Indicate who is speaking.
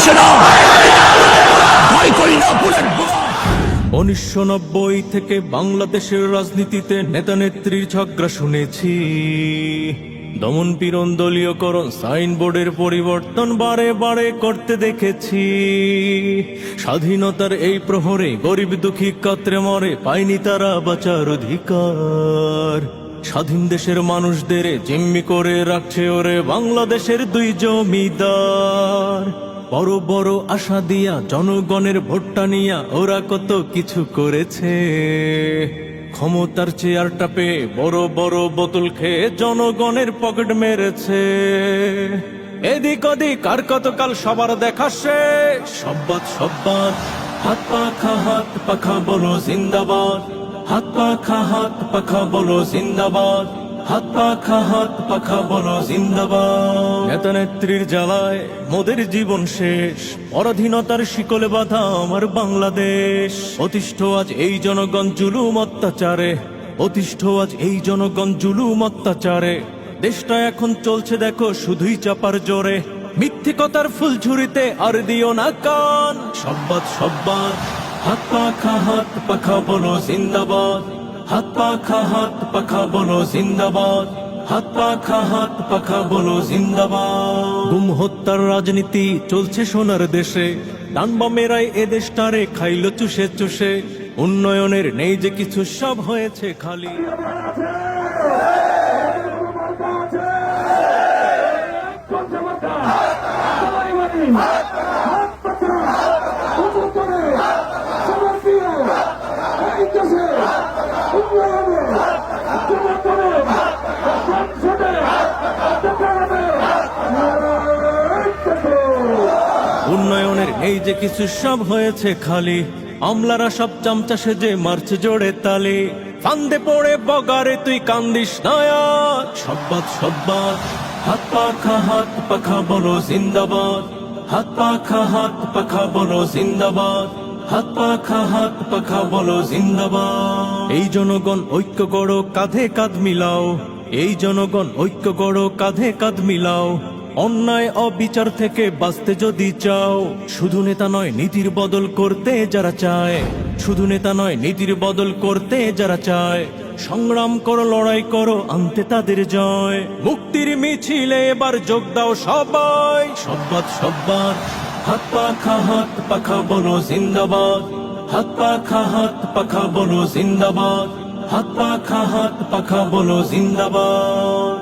Speaker 1: সেনা, ভয় করি না বুলেট বোমা।
Speaker 2: 1990 থেকে বাংলাদেশের রাজনীতিতে নেতা নেত্রীর ঝগড়া শুনেছি। দমন পীড়ন, দলীয়করণ, সাইনবোর্ডের পরিবর্তন বারে বারে করতে দেখেছি। স্বাধীনতার এই প্রহরে গরিব দুঃখী কাতরে মরে, পায়নি তারা বাঁচার অধিকার। স্বাধীন দেশের মানুষদের জিম্মি করে রাখছে ওরে বাংলাদেশের দুই জমিদার। বড় বড় আশা দিয়া জনগণের ভোটটা নিয়া ওরা কত কিছু করেছে। ক্ষমতার চেয়ারটা পেয়ে বড় বড় বোতল খেয়ে জনগণের পকেট মেরেছে। এদিক ওদিক আর কতকাল সবার দেখা শেষ। সব্বাদ সব্বাদ, হাত পাখা বলো জিন্দাবাদ। হাত পাখা বলো জিন্দাবাদ। হাত পাখা বলো জিন্দাবাদ। নেতা নেত্রীর জ্বালায় মোদের জীবন শেষ, পরাধীনতার শিকলে বাঁধা আমার বাংলাদেশ। অতিষ্ঠ আজ এই জনগণ জুলুম অত্যাচারে, অতিষ্ঠ আজ এই জনগণ জুলুম অত্যাচারে। দেশটা এখন চলছে দেখো শুধুই চাপার জোরে। মিথ্যিকতার ফুল ঝুরিতে আর দিও না কান। সব্বাদ সব্বাদ, হাত পাখা বলো জিন্দাবাদ। হাত পাখা বলো জিন্দাবাদ। হাত পাখা বলো জিন্দাবাদ। গুম হত্যার রাজনীতি চলছে সোনার দেশে, ডানবামেরাই এ দেশটারে খাইল চুষে চুষে। উন্নয়নের নেই যে কিছু, সব হয়েছে খালি। উন্নয়নের এই যে কিছু, সব হয়েছে খালি। আমলারা সব চামচা সেজে মারছে জোরে তালে। ফান্দে পড়ে বগারে তুই কান্দিস নায়া। সব্বাদ সব্বাদ, হাত পাখা বলো জিন্দাবাদ। হাত পাখা বলো জিন্দাবাদ। হাত পাখা বলো জিন্দাবাদ। এই জনগণ ঐক্য গড়ো, কাঁধে কাঁধ মিলাও। এই জনগণ ঐক্য গড়ো, কাঁধে কাঁধ মিলাও। অন্যায় অবিচার থেকে বাঁচতে যদি চাও, শুধু নেতা নয় নীতির বদল করতে যারা চায়। শুধু নেতা নয় নীতির বদল করতে যারা চায়। সংগ্রাম করো, লড়াই করো, আনতে তাদের জয়। মুক্তির মিছিলে এবার যোগ দাও সবাই। সব্বাদ সব্বাদ, হাত পাখা বলো জিন্দাবাদ। হাত পাখা বলো জিন্দাবাদ। হাত পাখা বলো জিন্দাবাদ।